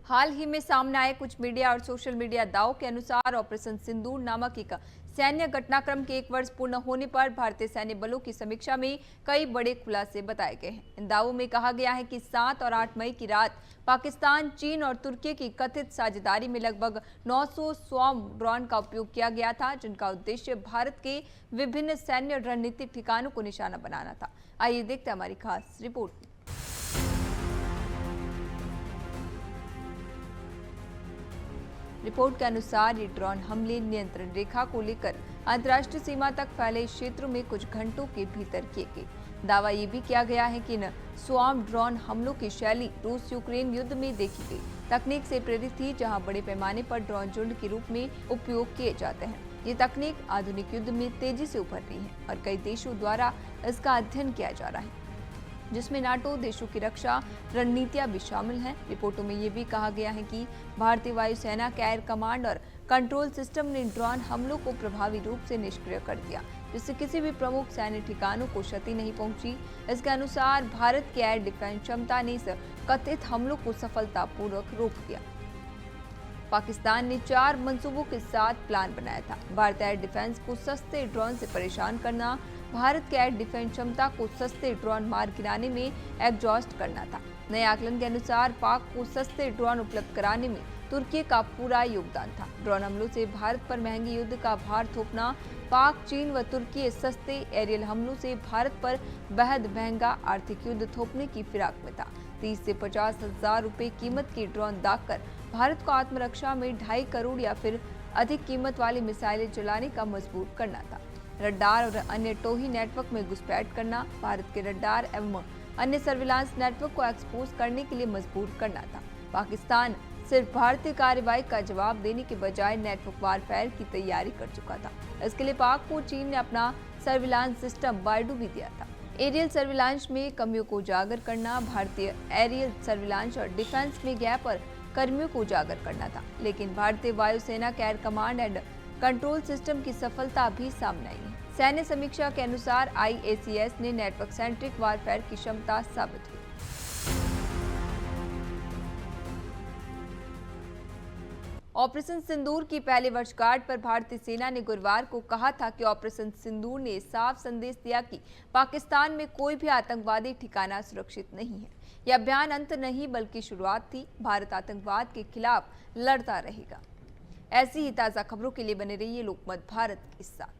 हाल ही में सामने आए कुछ मीडिया और सोशल मीडिया दावों के अनुसार ऑपरेशन सिंदूर नामक एक सैन्य घटनाक्रम के 1 वर्ष पूर्ण होने पर भारतीय सैन्य बलों की समीक्षा में कई बड़े खुलासे बताए गए हैं। इन दावों में कहा गया है कि 7 और 8 मई की रात पाकिस्तान, चीन और तुर्की की कथित साझेदारी में लगभग 900 स्वॉर्म ड्रोन का उपयोग किया गया था, जिनका उद्देश्य भारत के विभिन्न सैन्य रणनीतिक ठिकानों को निशाना बनाना था। आइए देखते हैं हमारी खास रिपोर्ट। रिपोर्ट के अनुसार ये ड्रोन हमले नियंत्रण रेखा को लेकर अंतर्राष्ट्रीय सीमा तक फैले क्षेत्रों में कुछ घंटों के भीतर किए गए। दावा ये भी किया गया है कि इन स्वॉर्म ड्रोन हमलों की शैली रूस यूक्रेन युद्ध में देखी गई तकनीक से प्रेरित थी, जहां बड़े पैमाने पर ड्रोन झुंड के रूप में उपयोग किए जाते हैं। ये तकनीक आधुनिक युद्ध में तेजी से उभर रही है और कई देशों द्वारा इसका अध्ययन किया जा रहा है, जिसमें नाटो देशों की रक्षा रणनीतियां भी शामिल हैं। रिपोर्टों में ये भी कहा गया है कि भारतीय वायुसेना के एयर कमांड और कंट्रोल सिस्टम ने ड्रोन हमलों को प्रभावी रूप से निष्क्रिय कर दिया, जिससे किसी भी प्रमुख सैन्य ठिकानों को क्षति नहीं पहुंची। इसके अनुसार भारत की एयर डिफेंस क्षमता ने इस कथित हमलों को सफलतापूर्वक रोक दिया। पाकिस्तान ने 4 मंसूबों के साथ प्लान बनाया था। भारतीय एयर डिफेंस को सस्ते ड्रोन से परेशान करना, भारत के एयर डिफेंस क्षमता को सस्ते ड्रोन मार गिराने में एग्जॉस्ट करना था। नए आकलन के अनुसार पाक को सस्ते ड्रोन उपलब्ध कराने में तुर्की का पूरा योगदान था। ड्रोन हमलों से भारत पर महंगे युद्ध का भार थोपना, पाक, चीन व तुर्की सस्ते एरियल हमलों से भारत पर बेहद महंगा आर्थिक युद्ध थोपने की फिराक में था। 30 से 50 हजार रुपए कीमत की ड्रोन दागकर भारत को आत्मरक्षा में 2.5 करोड़ या फिर अधिक कीमत वाली मिसाइलें चलाने का मजबूर करना था। रडार और अन्य टोही नेटवर्क में घुसपैठ करना, भारत के रडार एवं अन्य सर्विलांस नेटवर्क को एक्सपोज करने के लिए मजबूर करना था। पाकिस्तान सिर्फ भारतीय कार्रवाई का जवाब देने के बजाय नेटवर्क वारफेयर की तैयारी कर चुका था। इसके लिए पाक को चीन ने अपना सर्विलांस सिस्टम बायडू भी दिया था। एरियल सर्विलांस में कमियों को उजागर करना, भारतीय एरियल सर्विलांस और डिफेंस में गैप और कर्मियों को उजागर करना था। लेकिन भारतीय वायुसेना के air command and control system की सफलता भी सामने आई है। सैन्य समीक्षा के अनुसार IACS ने नेटवर्क सेंट्रिक वारफेयर की क्षमता साबित हुई। ऑपरेशन सिंदूर की पहले वर्षगांठ पर भारतीय सेना ने गुरुवार को कहा था कि ऑपरेशन सिंदूर ने साफ संदेश दिया कि पाकिस्तान में कोई भी आतंकवादी ठिकाना सुरक्षित नहीं है। यह अभियान अंत नहीं बल्कि शुरुआत थी। भारत आतंकवाद के खिलाफ लड़ता रहेगा। ऐसी ही ताज़ा खबरों के लिए बने रहिए लोकमत भारत के साथ।